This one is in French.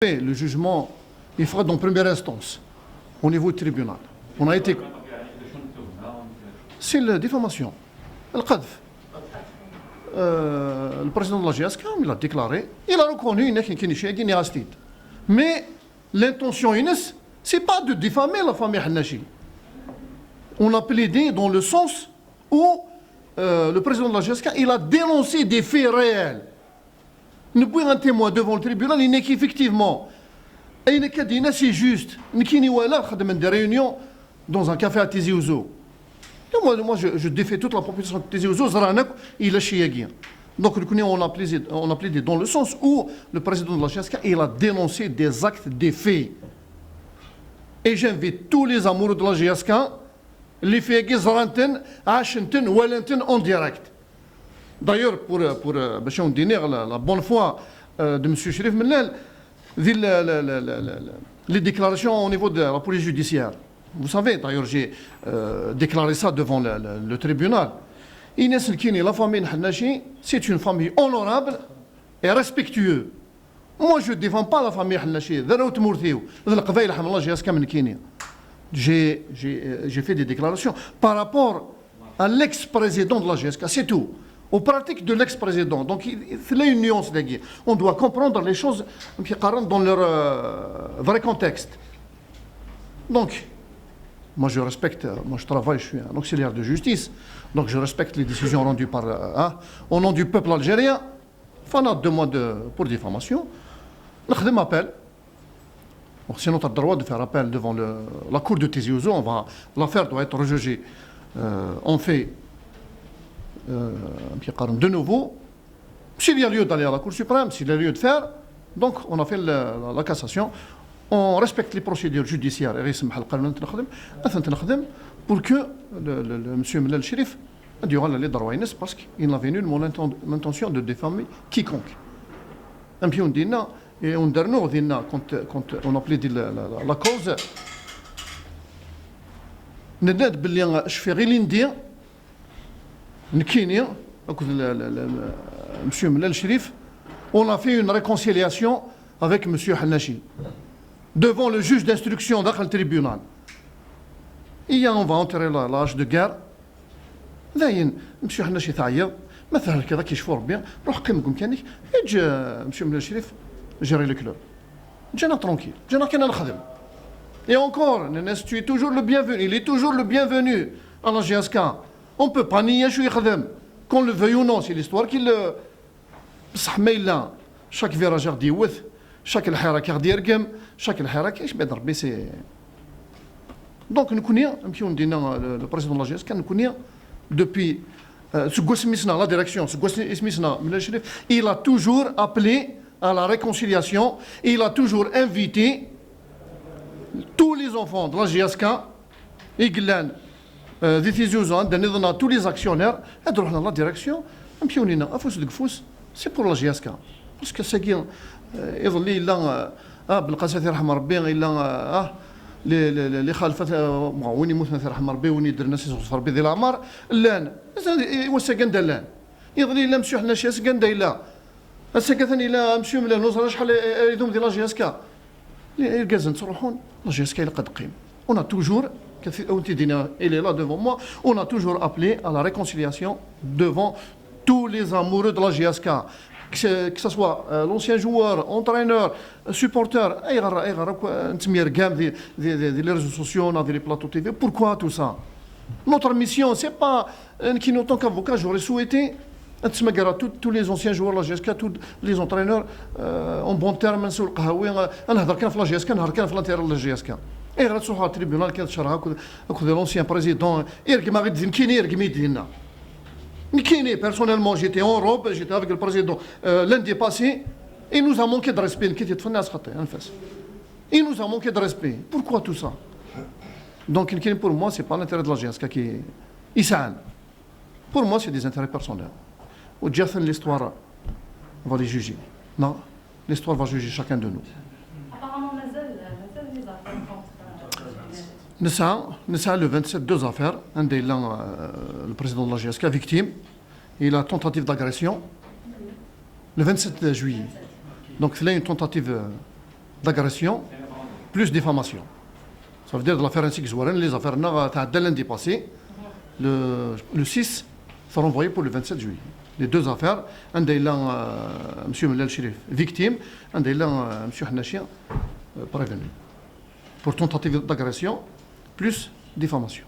Le jugement, il fera dans première instance, au niveau du tribunal. On a été... C'est la diffamation. Le qadf. Le président de la GSK, il a déclaré, il a reconnu qu'il n'y a pas. Mais l'intention, c'est pas de diffamer la famille Hannachi. On a plaidé dans le sens où le président de la GSK, il a dénoncé des faits réels. Ne pouvez un témoin devant le tribunal, il n'est qu'effectivement, c'est juste, des réunions dans un café à Tizi Ouzou. Moi, je défais toute la population de Tizi Ouzou, il a chié. Donc, on a plaidé dans le sens où le président de la GSK, il a dénoncé des actes, des faits. Et j'invite tous les amoureux de la GSK, les faits en direct. D'ailleurs, pour la bonne foi de M. Chérif Mellal, les déclarations au niveau de la police judiciaire. Vous savez, d'ailleurs, j'ai déclaré ça devant le tribunal. Inès Elkini, la famille Hannachi, c'est une famille honorable et respectueuse. Moi, je ne défends pas la famille Hannachi. J'ai fait des déclarations par rapport à l'ex-président de la GSK, c'est tout. Aux pratiques de l'ex-président. Donc, il y a une nuance. On doit comprendre les choses dans leur vrai contexte. Donc, moi je respecte, moi je travaille, je suis un auxiliaire de justice, donc je respecte les décisions rendues au nom du peuple algérien. Fanat demande pour diffamation. On appel. C'est notre droit de faire appel devant la cour de Tizi Ouzou. L'affaire doit être rejugée. On fait de nouveau, s'il y a lieu d'aller à la Cour suprême, s'il y a lieu de faire, donc on a fait la cassation, on respecte les procédures judiciaires pour que M. Mellal Chérif parce qu'il n'avait nulle intention de diffamer quiconque. Et on quand on a plaidé la cause, Monsieur Mellal Chérif, on a fait une réconciliation avec M. Hannachi devant le juge d'instruction dans le tribunal. Et on va enterrer l'âge de guerre. M. Hannachi تعيط مثلا كذا كيشفور bien روح قيم بامكانك يجي M. Mellal Chérif gérer le club. جانا tranquille, جانا كنا نخدم. Et encore, tu es toujours le bienvenu, il est toujours le bienvenu à la GSK. On ne peut pas nier qu'on le veuille ou non, c'est l'histoire qui le... Chaque virageur dit oui, chaque الحركة dit يرقم, chaque الحركة ايش بيضرب c'est... Donc nous connaissons, le président de la GSK, nous connaissons depuis la direction, il a toujours appelé à la réconciliation, il a toujours invité tous les enfants de la GSK, tous les actionnaires, dans la direction, c'est pour la GSK. Parce que c'est qu'il y a les خالفات وين يموت رحم ربي وين يدير الناس يصفر بذي العمر لان وسكن دلان يظلي لا مشي حنا شي سكن دايلا السكن لا مشيو من نوصل شحال يدوم ديال لا جي اس كا الكازن تروحون لا جي اس كا قد قيم on a toujours il est là devant moi on a toujours appelé à la réconciliation devant tous les amoureux de la GSK que ce soit l'ancien joueur, entraîneur, supporter, les réseaux sociaux, les plateaux TV. Pourquoi tout ça? Notre mission, c'est pas en tant qu'avocat, j'aurais souhaité tous les anciens joueurs de la GSK, tous les entraîneurs en bon terme, sur le Qahawi, on a كان في la GSK, on a كان في l'intérieur de la GSK. Et là, sur le tribunal, qui a l'ancien président, personnellement, j'étais en Europe, j'étais avec le président lundi passé, il nous a manqué de respect. Il nous a manqué de respect. Pourquoi tout ça? Donc, pour moi, ce n'est pas l'intérêt de la GSK qui est Issaan. Pour moi, c'est des intérêts personnels. L'histoire va les juger. Non, l'histoire va juger chacun de nous. Apparemment, les affaires Nessa, le 27, deux affaires. Un des le président de la GSK, victime. Il a tentative d'agression. Le 27 juillet. Donc, il y a une tentative d'agression plus diffamation. Ça veut dire de l'affaire ainsi que Zouaren, les affaires de lundi passé, le 6 sont renvoyées pour le 27 juillet. Les deux affaires, un des là, M. Mellal Chérif, victime, un des là, M. Hannachia, prévenu. Pour tentative d'agression plus diffamation.